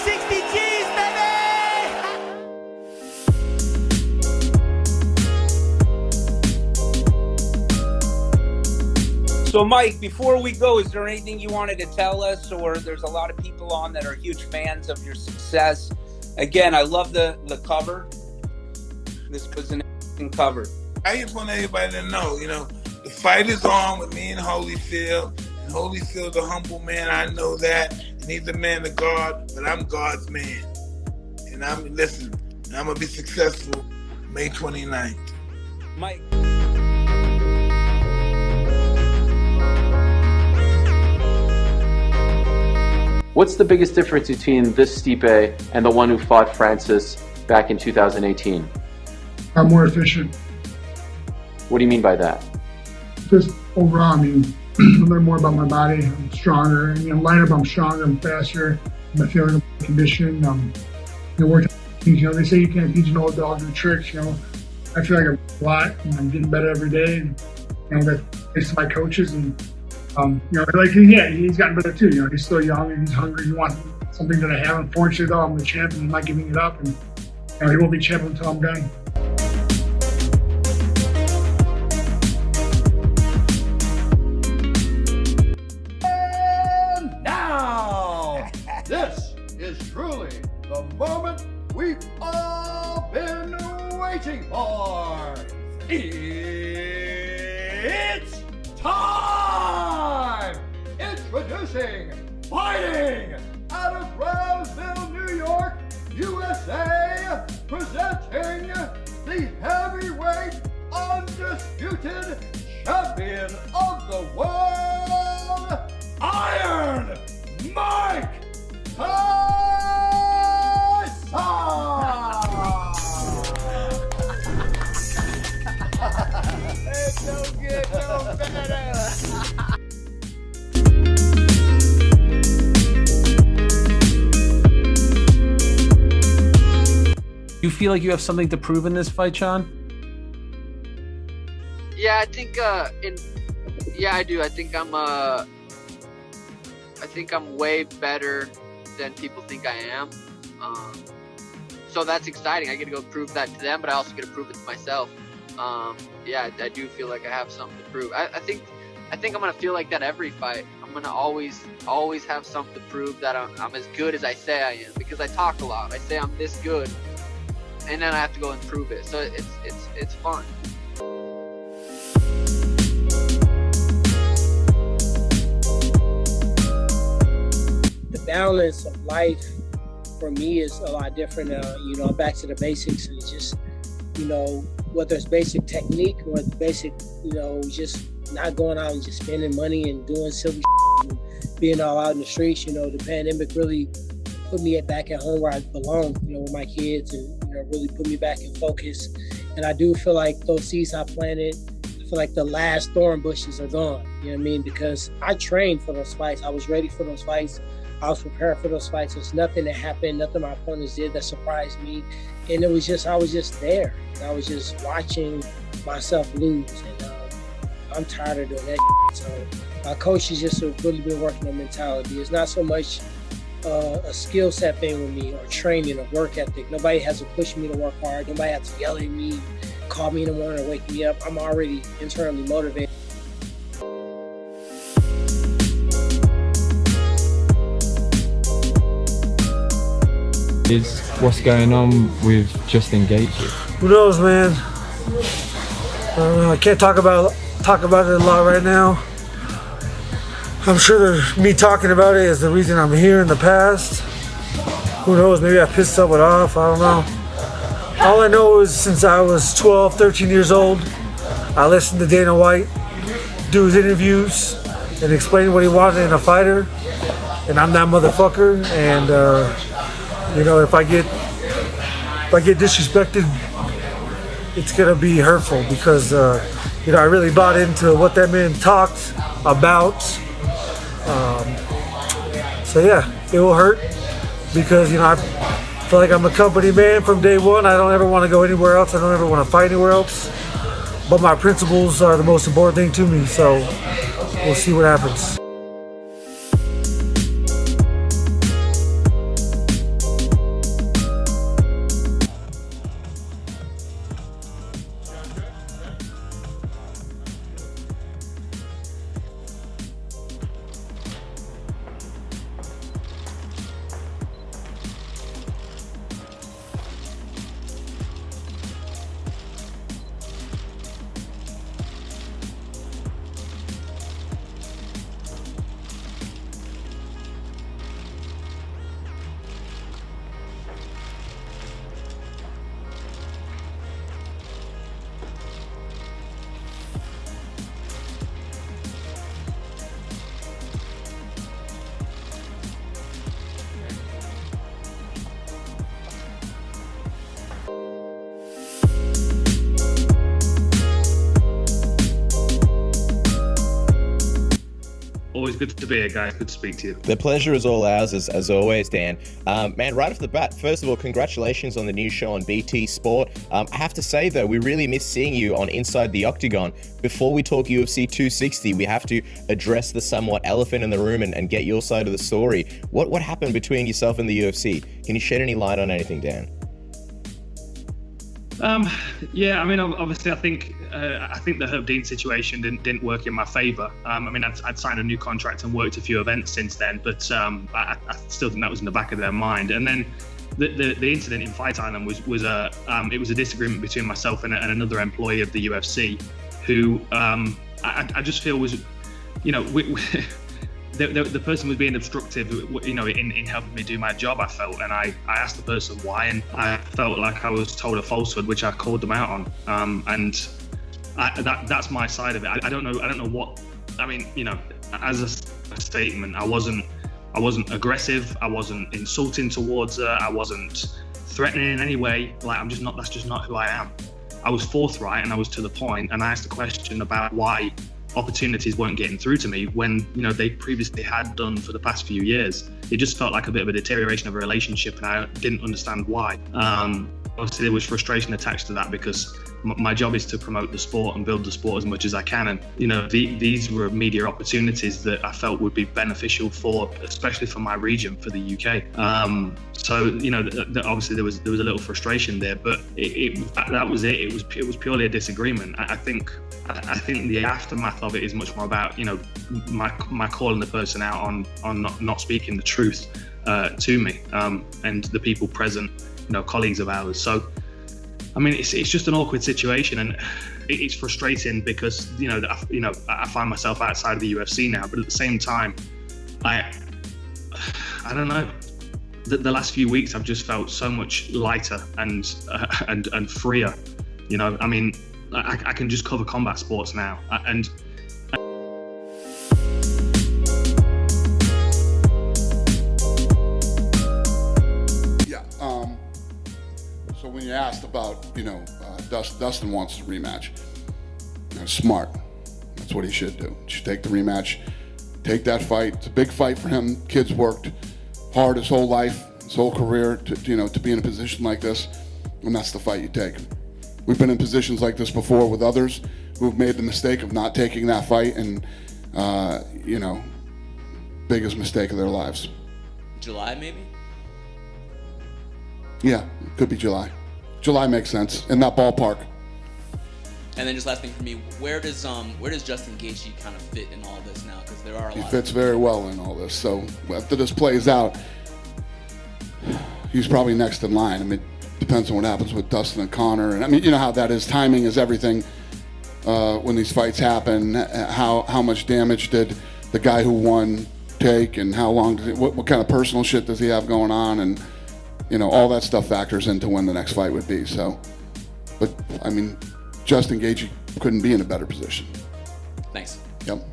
60 G's, baby! So, Mike, before we go, is there anything you wanted to tell us? Or there's a lot of people on that are huge fans of your success. Again, I love the cover. This was an interesting cover. I just want everybody to know, the fight is on with me and Holyfield. And Holyfield's a humble man, I know that. And he's a man of God, but I'm God's man. And I'm going to be successful May 29th. Mike. What's the biggest difference between this Stipe and the one who fought Francis back in 2018? I'm more efficient. What do you mean by that? Just overall, I learn more about my body. I'm stronger. Lighter, but I'm stronger. I'm faster. I'm feeling conditioned. Working. They say you can't teach an old dog new tricks. I feel like a lot. And I'm getting better every day. And that's thanks to my coaches. And he's gotten better too. He's still young and he's hungry. He wants something that I have. Unfortunately, though, I'm the champion. I'm not giving it up, and he won't be champion until I'm done. And now, this is truly the moment we've all been waiting for. It's time! Introducing, fighting out of Brownsville, New York, USA, presenting the heavyweight undisputed champion of the world, Iron Mike Tyson! It's no good, no better. You feel like you have something to prove in this fight, Sean? Yeah, I think I do. I think I'm way better than people think I am. So that's exciting. I get to go prove that to them, but I also get to prove it to myself. I do feel like I have something to prove. I think I'm gonna feel like that every fight. I'm gonna always have something to prove that I'm as good as I say I am, because I talk a lot. I say I'm this good, and then I have to go and prove it. So it's fun. The balance of life for me is a lot different now. I'm back to the basics, and just whether it's basic technique or the basic, just not going out and just spending money and doing silly and being all out in the streets. The pandemic really put me back at home where I belong, with my kids, and really put me back in focus. And I do feel like those seeds I planted, I feel like the last thorn bushes are gone. Because I trained for those fights. I was ready for those fights. I was prepared for those fights. There's nothing that happened, nothing my opponents did that surprised me. And I was just there. And I was just watching myself lose. And I'm tired of doing that. So my coach has just really been working on mentality. It's not so much a skill set thing with me, or training, or work ethic. Nobody has to push me to work hard. Nobody has to yell at me, call me in the morning, or wake me up. I'm already internally motivated. Is what's going on with Justin Gaethje? Who knows, man? I don't know. I can't talk about it a lot right now. I'm sure me talking about it is the reason I'm here in the past. Who knows? Maybe I pissed someone off. I don't know. All I know is since I was 12, 13 years old, I listened to Dana White do his interviews and explain what he wanted in a fighter. And I'm that motherfucker. And if I get disrespected, it's gonna be hurtful, because I really bought into what that man talked about. So yeah, it will hurt, because I feel like I'm a company man from day one. I don't ever want to go anywhere else. I don't ever want to fight anywhere else. But my principles are the most important thing to me. So we'll see what happens. always good to be here, guys. Good to speak to you. The pleasure is all ours, as always, Dan. Man, right off the bat, first of all, congratulations on the new show on BT Sport. I have to say, though, we really miss seeing you on Inside the Octagon. Before we talk UFC 260, we have to address the somewhat elephant in the room and get your side of the story. What happened between yourself and the UFC? Can you shed any light on anything, Dan? Yeah, I mean, obviously, I think the Herb Dean situation didn't work in my favor. I mean, I'd signed a new contract and worked a few events since then, but I still think that was in the back of their mind. And then the incident in Fight Island was a disagreement between myself and another employee of the UFC, who I just feel was, you know, the person was being obstructive, you know, in helping me do my job, I felt, and I asked the person why, and I felt like I was told a falsehood, which I called them out on, and that's my side of it. I don't know what, I mean, you know, as a statement, I wasn't aggressive, I wasn't insulting towards her, I wasn't threatening in any way. Like, that's just not who I am. I was forthright and I was to the point, and I asked a question about why opportunities weren't getting through to me when, you know, they previously had done for the past few years. It just felt like a bit of a deterioration of a relationship, and I didn't understand why. Obviously, there was frustration attached to that because my job is to promote the sport and build the sport as much as I can. And, you know, these were media opportunities that I felt would be beneficial especially for my region, for the UK. So, you know, obviously there was a little frustration there, but that was it. It was purely a disagreement. I think the aftermath of it is much more about, you know, my calling the person out on not speaking the truth to me, and the people present, you know, colleagues of ours. So, I mean, it's just an awkward situation, and it's frustrating because, you know, I find myself outside of the UFC now, but at the same time, I don't know. The last few weeks, I've just felt so much lighter and freer. You know, I mean, I can just cover combat sports now, and. So when you asked about, you know, Dustin wants a rematch, smart. That's what he should do. He should take the rematch, take that fight. It's a big fight for him. Kid's worked hard his whole life, his whole career to be in a position like this, and that's the fight you take. We've been in positions like this before with others who've made the mistake of not taking that fight, and you know, biggest mistake of their lives. July, maybe? Yeah, it could be July. July makes sense in that ballpark. And then just last thing for me, where does Justin Gaethje kind of fit in all this now? Because there are a lot. He fits very well in all this. So after this plays out, he's probably next in line. I mean, it depends on what happens with Dustin and Conor. And I mean, you know how that is. Timing is everything when these fights happen. How much damage did the guy who won take, and how long did what kind of personal shit does he have going on, and you know, all that stuff factors into when the next fight would be. So, but I mean, Justin Gaethje couldn't be in a better position. Thanks. Yep.